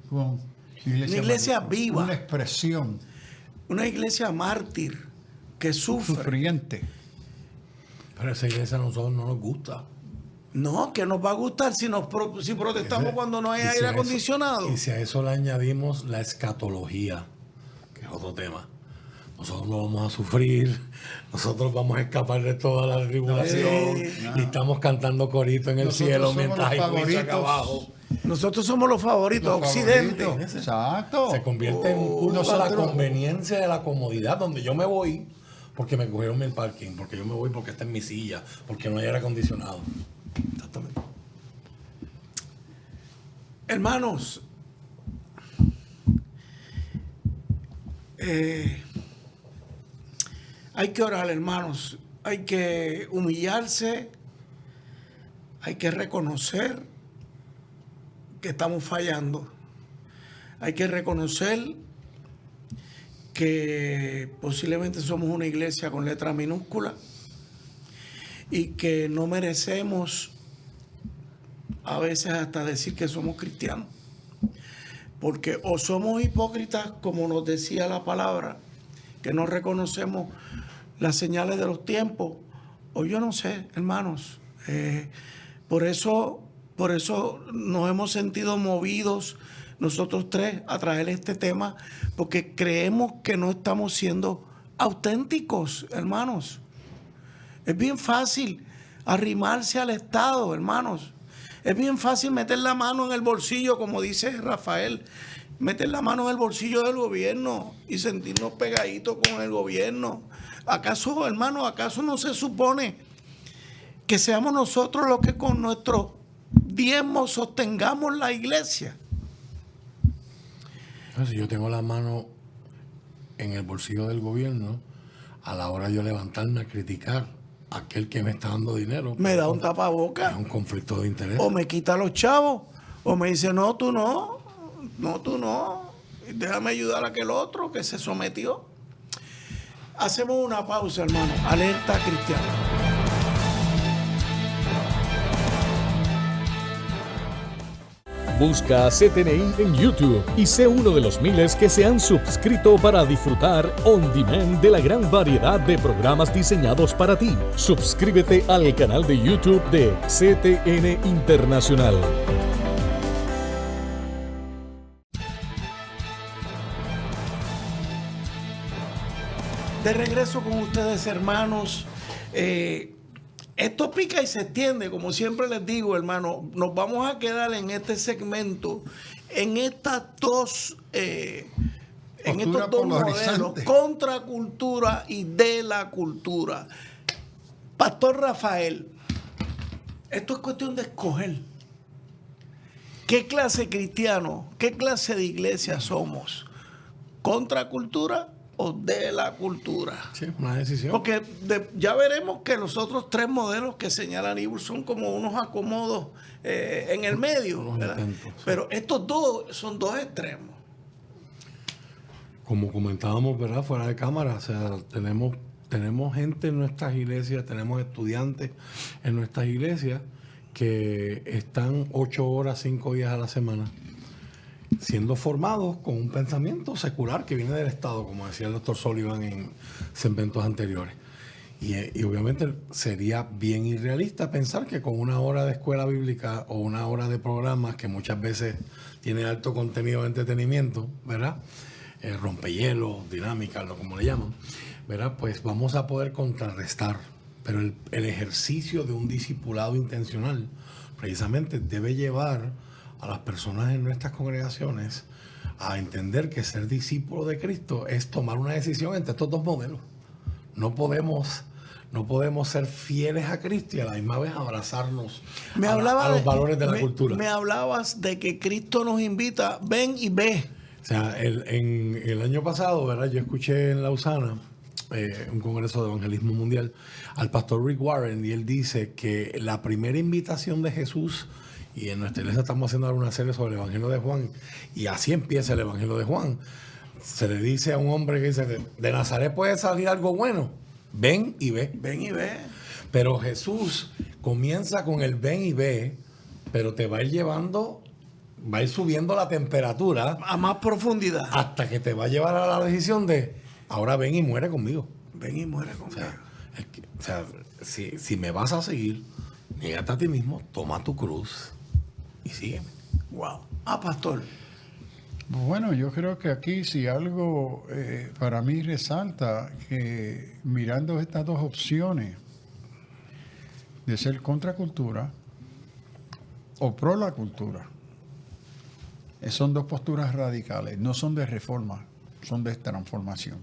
Con Una iglesia mayúscula. viva. Una expresión Una iglesia mártir que sufre. sufriente. Pero esa iglesia a nosotros no nos gusta. No, que nos va a gustar si protestamos cuando no hay Y si aire a eso- acondicionado. Y si a eso le añadimos la escatología, que es otro tema. Nosotros no vamos a sufrir, nosotros vamos a escapar de toda la tribulación y estamos cantando corito en el Nosotros cielo somos mientras hay los juicio acá favoritos. abajo. Nosotros somos los favoritos, Los Occidente. favoritos. Exacto. Se convierte en un culto a la Nosotros- conveniencia de la comodidad, donde yo me voy porque me cogieron el parking, porque yo me voy porque está en mi silla, porque no hay aire acondicionado. Exactamente. Hermanos, hay que orar, hermanos. Hay que humillarse. Hay que reconocer que estamos fallando. Hay que reconocer que posiblemente somos una iglesia con letra minúscula y que no merecemos a veces hasta decir que somos cristianos. Porque o somos hipócritas, como nos decía la palabra, que no reconocemos las señales de los tiempos, o yo no sé, hermanos. Por eso nos hemos sentido movidos nosotros tres a traer este tema, porque creemos que no estamos siendo auténticos, hermanos. Es bien fácil arrimarse al Estado, hermanos. Es bien fácil meter la mano en el bolsillo, como dice Rafael, meter la mano en el bolsillo del gobierno y sentirnos pegaditos con el gobierno. ¿Acaso, hermanos, acaso no se supone que seamos nosotros los que con nuestros diezmos sostengamos la iglesia? Si yo tengo la mano en el bolsillo del gobierno, a la hora de yo levantarme a criticar a aquel que me está dando dinero, Me da un es tapaboca, un conflicto de interés. o me quita los chavos, o me dice, no, tú no, déjame ayudar a aquel otro que se sometió. Hacemos una pausa, hermano. Alerta cristiana. Busca a CTNI en YouTube y sé uno de los miles que se han suscrito para disfrutar on demand de la gran variedad de programas diseñados para ti. Suscríbete al canal de YouTube de CTN Internacional. De regreso con ustedes, hermanos. Esto pica y se extiende, como siempre les digo, hermano. Nos vamos a quedar en este segmento, en estas dos, en Postura estos dos modelos, polarizante. contracultura y de la cultura. Pastor Rafael, esto es cuestión de escoger. ¿Qué clase de cristiano, qué clase de iglesia somos? ¿Contracultura o de la cultura? Sí, una decisión. Porque ya veremos que los otros tres modelos que señala Aníbal son como unos acomodos en el medio, Unos ¿verdad? intentos, sí. Pero estos dos son dos extremos. Como comentábamos, ¿verdad? Fuera de cámara, o sea, tenemos gente en nuestras iglesias, tenemos estudiantes en nuestras iglesias que están 8 horas, 5 días a la semana siendo formados con un pensamiento secular que viene del Estado, como decía el doctor Sullivan en segmentos anteriores. Y obviamente sería bien irrealista pensar que con una hora de escuela bíblica o una hora de programas que muchas veces tiene alto contenido de entretenimiento, ¿verdad? Rompehielos, dinámicas, lo como le llaman, ¿verdad? Pues vamos a poder contrarrestar. Pero el ejercicio de un discipulado intencional precisamente debe llevar a las personas en nuestras congregaciones a entender que ser discípulo de Cristo es tomar una decisión entre estos dos modelos. No podemos ser fieles a Cristo y a la misma vez abrazarnos a los valores de la cultura. Me hablabas de que Cristo nos invita, ven y ve. O sea, en el año pasado, ¿verdad? Yo escuché en Lausana un congreso de evangelismo mundial, al pastor Rick Warren, y él dice que la primera invitación de Jesús, y en nuestra iglesia estamos haciendo ahora una serie sobre el Evangelio de Juan, y así empieza el Evangelio de Juan. Se le dice a un hombre que dice, de Nazaret puede salir algo bueno, ven y ve. Ven y ve. Pero Jesús comienza con el ven y ve, pero te va a ir llevando, va a ir subiendo la temperatura A más profundidad. hasta que te va a llevar a la decisión de, ahora ven y muere conmigo. Ven y muere conmigo. O sea, si me vas a seguir, niégate a ti mismo, toma tu cruz y sígueme. Wow. Pastor. Bueno, yo creo que aquí si algo para mí resalta que mirando estas dos opciones de ser contracultura o pro la cultura, son dos posturas radicales, no son de reforma, son de transformación.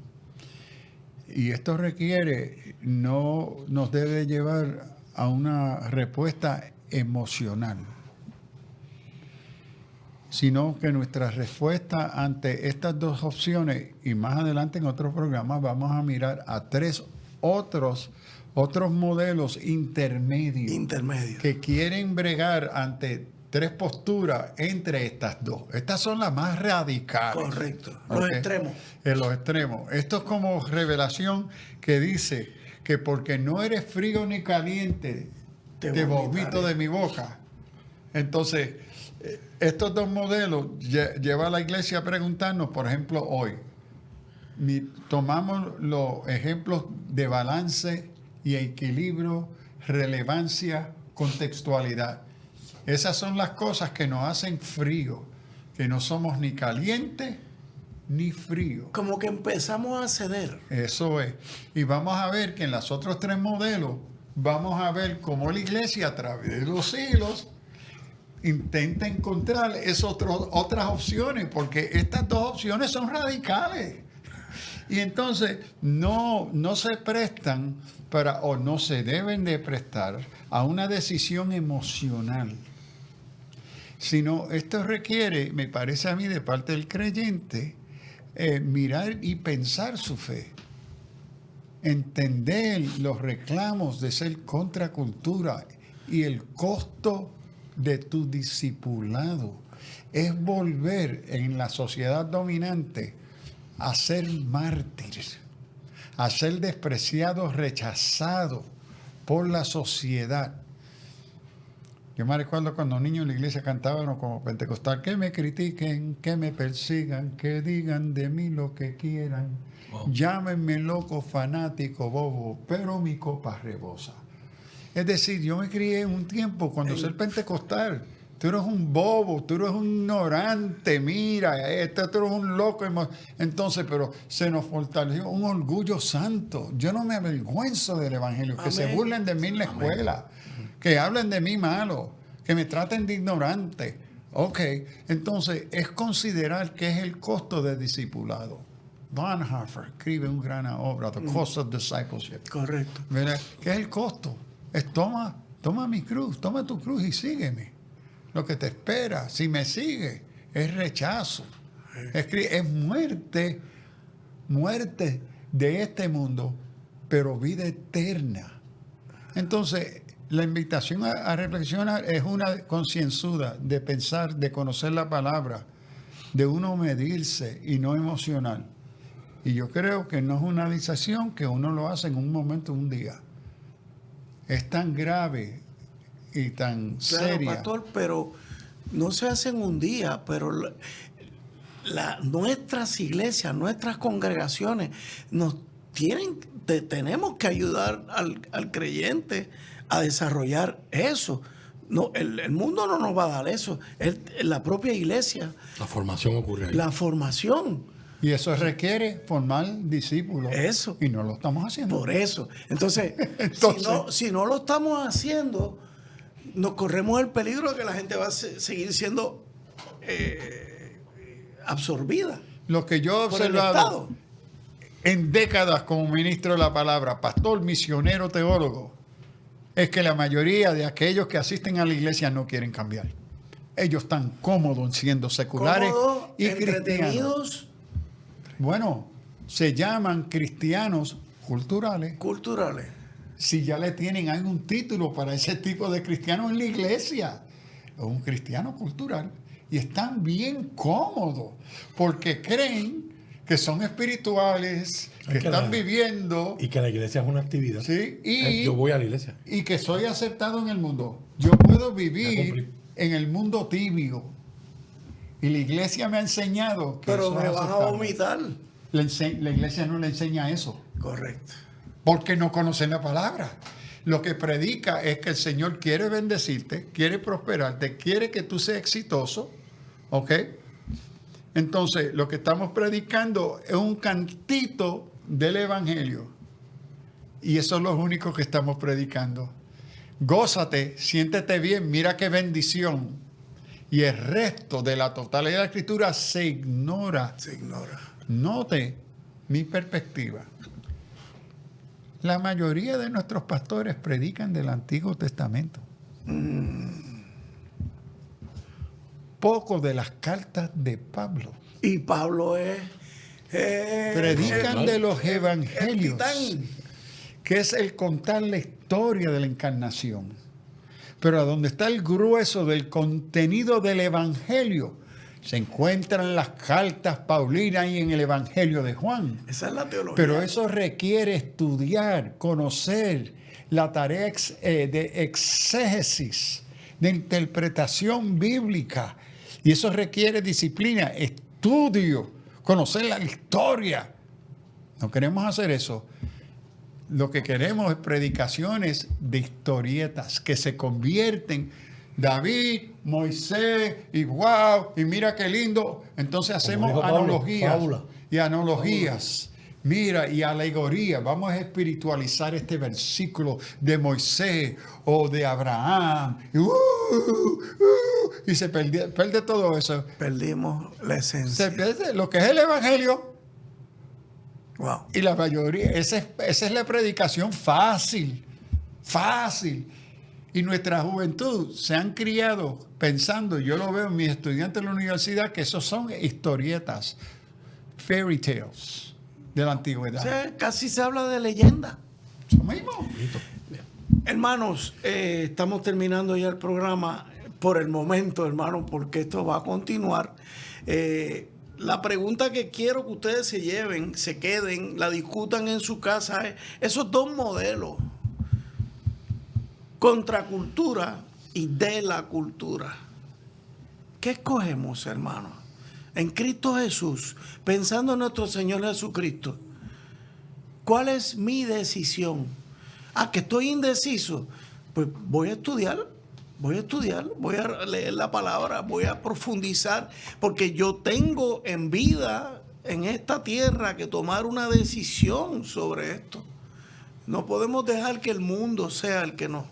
Y esto requiere, no nos debe llevar a una respuesta emocional, sino que nuestra respuesta ante estas dos opciones, y más adelante en otros programas vamos a mirar a tres otros modelos intermedios que quieren bregar ante tres posturas entre estas dos. Estas son las más radicales. Correcto. Los extremos. En los extremos. Esto es como revelación que dice que porque no eres frío ni caliente, te vomito de mi boca. Entonces, estos dos modelos lleva a la iglesia a preguntarnos, por ejemplo, hoy, tomamos los ejemplos de balance y equilibrio, relevancia, contextualidad. Esas son las cosas que nos hacen frío, que no somos ni calientes ni frío. Como que empezamos a ceder. Eso es. Y vamos a ver que en los otros tres modelos, vamos a ver cómo la iglesia a través de los siglos intenta encontrar otras opciones, porque estas dos opciones son radicales. Y entonces no se prestan o no se deben de prestar a una decisión emocional, sino esto requiere, me parece a mí, de parte del creyente, mirar y pensar su fe, entender los reclamos de ser contracultura y el costo de tu discipulado. Es volver en la sociedad dominante a ser mártir, a ser despreciado, rechazado por la sociedad. Yo me recuerdo cuando niños en la iglesia cantaban como pentecostal, que me critiquen, que me persigan, que digan de mí lo que quieran. Wow. Llámenme loco, fanático, bobo, pero mi copa rebosa. Es decir, yo me crié en un tiempo cuando ser pentecostal, tú eres un bobo, tú eres un ignorante, mira, tú eres un loco. Entonces, pero se nos fortaleció un orgullo santo. Yo no me avergüenzo del evangelio. Amén. Que se burlen de mí en la escuela, que hablen de mí malo, que me traten de ignorante. Ok, entonces es considerar que es el costo del discipulado. Bonhoeffer escribe una gran obra, The Cost of Discipleship. Correcto. ¿Verdad? ¿Qué es el costo? Es toma mi cruz, toma tu cruz y sígueme. Lo que te espera, si me sigue, es rechazo. Es muerte de este mundo, pero vida eterna. Entonces, la invitación a reflexionar es una concienzuda de pensar, de conocer la palabra, de uno medirse y no emocional. Y yo creo que no es una decisión que uno lo hace en un momento, un día. Es tan grave y tan seria. Pastor, pero no se hace en un día, pero nuestras iglesias, nuestras congregaciones tenemos que ayudar al creyente a desarrollar eso. No, el mundo no nos va a dar eso. La propia iglesia. La formación ocurre ahí. La formación. Y eso requiere formar discípulos. Eso. Y no lo estamos haciendo. Por eso. Entonces, si no lo estamos haciendo, nos corremos el peligro de que la gente va a seguir siendo absorbida. Lo que yo he observado en décadas como ministro de la palabra, pastor, misionero, teólogo, es que la mayoría de aquellos que asisten a la iglesia no quieren cambiar. Ellos están cómodos siendo seculares y cristianos. Bueno, se llaman cristianos culturales. Culturales. Si ya le tienen algún título para ese tipo de cristiano en la iglesia, es un cristiano cultural. Y están bien cómodos porque creen que son espirituales, que están viviendo. Y que la iglesia es una actividad. ¿Sí? Y, yo voy a la iglesia. y que soy aceptado en el mundo. Yo puedo Ya vivir cumplí. en el mundo tibio. Y la iglesia me ha enseñado que Pero eso me es vas a aceptable. vomitar. La iglesia no le enseña eso. Correcto. Porque no conocen la palabra. Lo que predica es que el Señor quiere bendecirte, quiere prosperarte, quiere que tú seas exitoso. ¿Ok? Entonces, lo que estamos predicando es un cantito del Evangelio. Y eso es lo único que estamos predicando. Gózate, siéntete bien, mira qué bendición. Y el resto de la totalidad de la Escritura se ignora. Se ignora. Note mi perspectiva. La mayoría de nuestros pastores predican del Antiguo Testamento. Poco de las cartas de Pablo. Y Pablo es... Predican de los evangelios, titán. que es el contar la historia de la encarnación. Pero a donde está el grueso del contenido del evangelio, se encuentran las cartas paulinas y en el evangelio de Juan. Esa es la teología. Pero eso requiere estudiar, conocer la tarea de exégesis, de interpretación bíblica. Y eso requiere disciplina, estudio, conocer la historia. No queremos hacer eso. Lo que queremos es predicaciones de historietas que se convierten. David, Moisés, y wow, y mira qué lindo. Entonces hacemos dijo Pablo, analogías fábula. y analogías. Mira, y alegoría. Vamos a espiritualizar este versículo de Moisés o de Abraham. Y se pierde todo eso. Perdimos la Se esencia. pierde lo que es el evangelio. Wow. Y la mayoría, esa es la predicación fácil. Fácil. Y nuestra juventud se han criado pensando, yo lo veo en mis estudiantes de la universidad, que esos son historietas, fairy tales de la antigüedad. O sea, casi se habla de leyenda. Eso mismo. Hermanos, estamos terminando ya el programa por el momento, hermanos, porque esto va a continuar. La pregunta que quiero que ustedes se lleven, se queden, la discutan en su casa, es esos dos modelos, contracultura y de la cultura. ¿Qué escogemos, hermanos? En Cristo Jesús, pensando en nuestro Señor Jesucristo, ¿cuál es mi decisión? Que estoy indeciso. Pues voy a estudiar, voy a leer la palabra, voy a profundizar, porque yo tengo en vida, en esta tierra, que tomar una decisión sobre esto. No podemos dejar que el mundo sea el que nos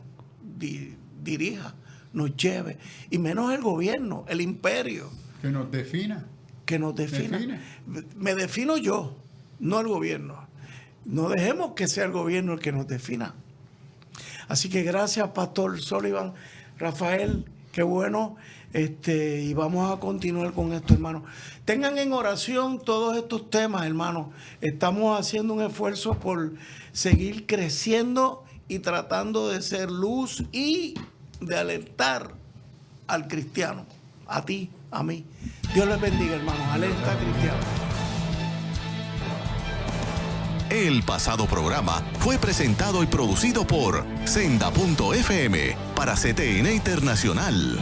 dirija, nos lleve, y menos el gobierno, el imperio. Que nos defina. Que nos defina. Me defino yo, no el gobierno. No dejemos que sea el gobierno el que nos defina. Así que gracias, Pastor Sullivan, Rafael, qué bueno. Y vamos a continuar con esto, hermanos. Tengan en oración todos estos temas, hermanos. Estamos haciendo un esfuerzo por seguir creciendo y tratando de ser luz y de alertar al cristiano, a ti, a mí. Dios les bendiga, hermanos. Alerta cristiano. El pasado programa fue presentado y producido por Senda.fm para CTN Internacional.